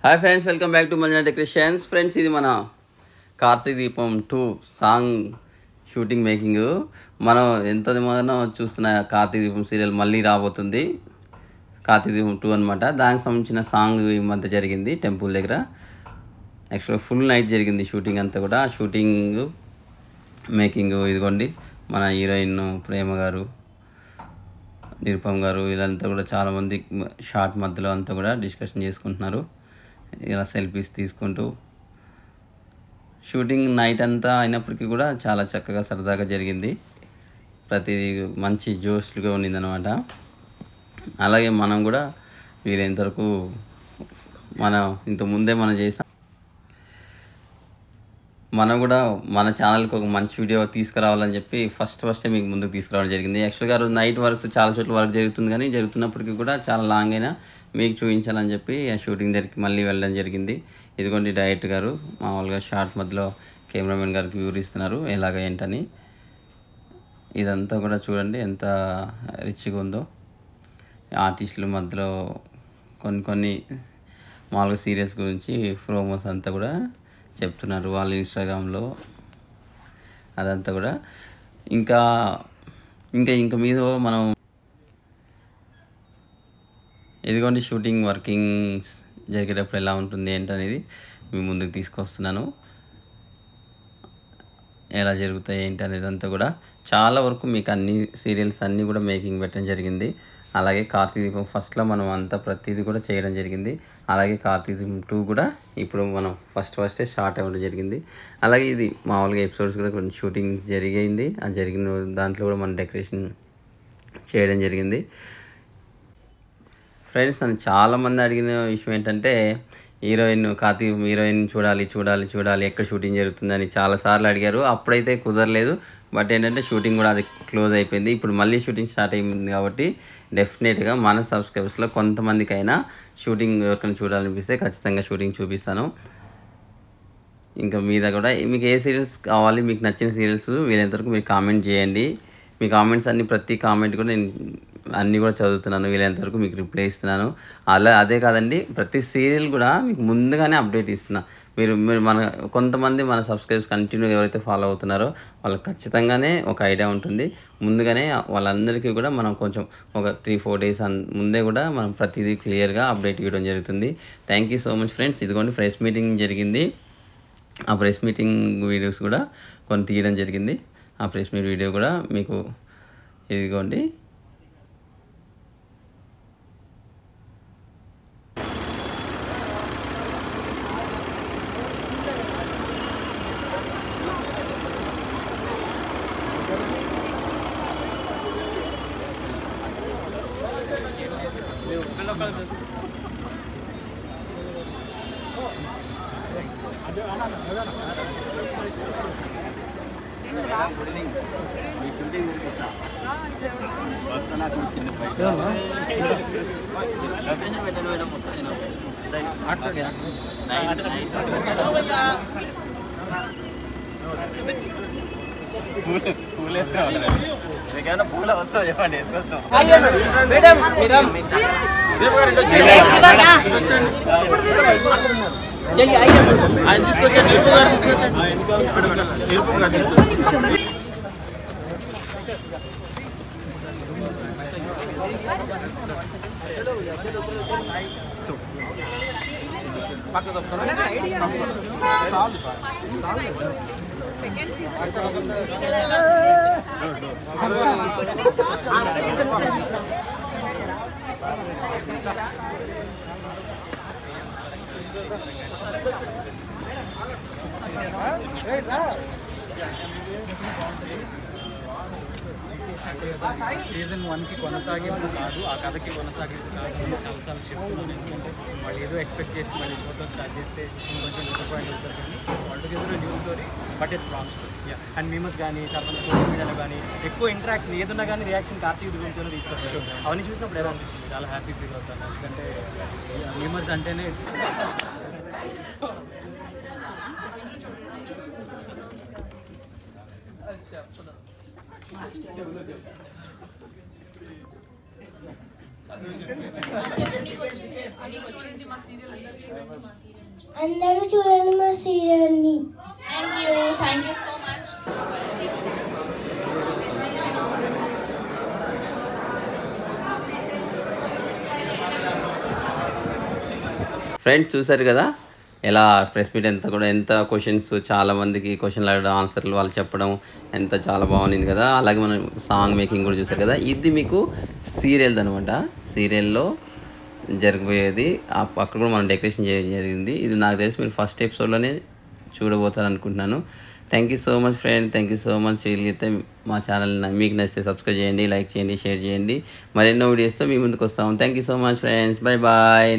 Hi friends, welcome back to Manjunath Christians. Friends, ఇది మన కార్తీక దీపం 2 సాంగ్ షూటింగ్ మేకింగ్. మనం ఎంతమంది చూస్తున్న కార్తీక దీపం సీరియల్ మళ్ళీ రాబోతుంది. కార్తీక దీపం 2 అనమాట. దానికి సంబంధించిన సాంగ్ ఈ మధ్య జరిగింది టెంపుల్ దగ్గర. యాక్చువల్గా ఫుల్ నైట్ జరిగింది షూటింగ్ అంతా కూడా. షూటింగ్ మేకింగ్ ఇదిగోండి, మన హీరోయిన్ ప్రేమ గారు, నిరుపమ్ గారు, వీళ్ళంతా కూడా చాలామంది షార్ట్ మధ్యలో అంతా కూడా డిస్కషన్ చేసుకుంటున్నారు. ఇలా సెల్ఫీస్ తీసుకుంటూ షూటింగ్ నైట్ అంతా అయినప్పటికీ కూడా చాలా చక్కగా సరదాగా జరిగింది. ప్రతిదీ మంచి జోష్లుగా ఉండిందనమాట. అలాగే మనం కూడా వీలైనంతవరకు ఇంతకుముందే మనం చేసాం. మనం కూడా మన ఛానల్కి ఒక మంచి వీడియో తీసుకురావాలని చెప్పి ఫస్టే మీకు ముందుకు తీసుకురావడం జరిగింది. యాక్చువల్గా రోజు నైట్ వర్క్స్ చాలా చోట్ల వర్క్ జరుగుతుంది, కానీ జరుగుతున్నప్పటికీ కూడా చాలా లాంగ్ అయినా మీకు చూపించాలని చెప్పి ఆ షూటింగ్ దగ్గరికి మళ్ళీ వెళ్ళడం జరిగింది. ఇదిగోండి డైరెక్టర్ గారు మామూలుగా షార్ట్ మధ్యలో కెమెరామెన్ గారికి వివరిస్తున్నారు ఎలాగ ఏంటని. ఇదంతా కూడా చూడండి ఎంత రిచ్గా ఉందో. ఆర్టిస్టుల మధ్యలో కొన్ని మామూలుగా సీరియల్స్ గురించి ప్రోమోస్ అంతా కూడా చెప్తున్నారు వాళ్ళ ఇన్స్టాగ్రామ్లో. అదంతా కూడా ఇంకా మీద మనం ఇదిగోండి షూటింగ్ వర్కింగ్స్ జరిగేటప్పుడు ఎలా ఉంటుంది ఏంటనేది మీ ముందుకు తీసుకొస్తున్నాను. ఎలా జరుగుతాయి ఏంటి అనేది అంతా కూడా చాలా వరకు మీకు అన్ని సీరియల్స్ అన్నీ కూడా మేకింగ్ పెట్టడం జరిగింది. అలాగే కార్తీక దీపం ఫస్ట్లో మనం అంతా ప్రతిదీ కూడా చేయడం జరిగింది. అలాగే కార్తీక దీపం 2 కూడా ఇప్పుడు మనం ఫస్టే స్టార్ట్ అవ్వడం జరిగింది. అలాగే ఇది మామూలుగా ఎపిసోడ్స్ కూడా కొంచెం షూటింగ్ జరిగింది. ఆ జరిగిన దాంట్లో కూడా మనం డెకరేషన్ చేయడం జరిగింది. ఫ్రెండ్స్, నన్ను చాలామంది అడిగిన విషయం ఏంటంటే కార్తీక హీరోయిన్ చూడాలి ఎక్కడ షూటింగ్ జరుగుతుందని చాలాసార్లు అడిగారు. అప్పుడైతే కుదరలేదు. బట్ ఏంటంటే షూటింగ్ కూడా అది క్లోజ్ అయిపోయింది. ఇప్పుడు మళ్ళీ షూటింగ్ స్టార్ట్ అయింది కాబట్టి డెఫినెట్గా మన సబ్స్క్రైబర్స్లో కొంతమందికైనా షూటింగ్ ఎవరికైనా చూడాలనిపిస్తే ఖచ్చితంగా షూటింగ్ చూపిస్తాను. ఇంకా మీద కూడా మీకు ఏ సీరియల్స్ కావాలి, మీకు నచ్చిన సీరియల్స్ వీలైనంతవరకు మీరు కామెంట్ చేయండి. మీ కామెంట్స్ ప్రతి కామెంట్ కూడా నేను అన్నీ కూడా చదువుతున్నాను. వీలైనంతవరకు మీకు రిప్లై ఇస్తున్నాను. అదే కాదండి, ప్రతి సీరియల్ కూడా మీకు ముందుగానే అప్డేట్ ఇస్తున్నా. మీరు కొంతమంది మన సబ్స్క్రైబర్స్ కంటిన్యూగా ఎవరైతే ఫాలో అవుతున్నారో వాళ్ళకి ఖచ్చితంగానే ఒక ఐడియా ఉంటుంది. ముందుగానే వాళ్ళందరికీ కూడా మనం కొంచెం ఒక 3-4 డేస్ ముందే కూడా మనం ప్రతిదీ క్లియర్గా అప్డేట్ ఇవ్వడం జరుగుతుంది. Thank you so much friends. ఇదిగోండి ప్రెస్ మీటింగ్ జరిగింది. ఆ ప్రెస్ మీటింగ్ వీడియోస్ కూడా కొన్ని తీయడం జరిగింది. ఆ ప్రెస్ మీట్ వీడియో కూడా మీకు ఇదిగోండి. పూల వస్తావు చెప్పండి, వేసుకొస్తాం. సీజన్ 1కి కొనసాగింపు కాదు, ఆ కథకి కొనసాగింపు కాదు అని చాలాసార్లు చెప్తున్నాను. ఎందుకంటే వాళ్ళు ఏదో ఎక్స్పెక్ట్ చేసి మళ్ళీ షోతో స్టార్ట్ చేస్తే కొంచెం డిసప్పాయింట్ అవుతారు. కానీ altogether new story, but a strong story. And memes కానీ చాలా సోషల్ మీడియాలో కానీ ఎక్కువ ఇంటరాక్షన్ ఏదున్నా కానీ రియాక్షన్ కార్తీక దీపంతోనే తీసుకొస్తారు. అవన్నీ చూసినప్పుడు ఎలా అనిపిస్తుంది? చాలా హ్యాపీ ఫీల్ అవుతాను. ఎందుకంటే మీమస్ అంటేనే ఇట్స్ అందరూ చూడండి మా సీరియల్ని. Thank you so much. Friends చూసారు కదా ఎలా ప్రెస్ మీట్ ఎంత క్వశ్చన్స్ చాలామందికి క్వశ్చన్లు అడగడం ఆన్సర్లు వాళ్ళు చెప్పడం చాలా బాగుంది కదా. అలాగే మనం సాంగ్ మేకింగ్ కూడా చూసారు కదా. ఇది మీకు సీరియల్ది అనమాట. సీరియల్లో జరిగిపోయేది అక్కడ కూడా మనం డెకరేషన్ చేయడం జరిగింది. ఇది నాకు తెలిసి మీరు ఫస్ట్ ఎపిసోడ్లోనే చూడబోతారు అనుకుంటున్నాను. Thank you so much friend, thank you so much. వీలైతే మా ఛానల్ మీకు నచ్చితే సబ్స్క్రైబ్ చేయండి, లైక్ చేయండి, షేర్ చేయండి. మరెన్నో వీడియోస్తో మీ ముందుకు వస్తాము. Thank you so much friends. Bye bye.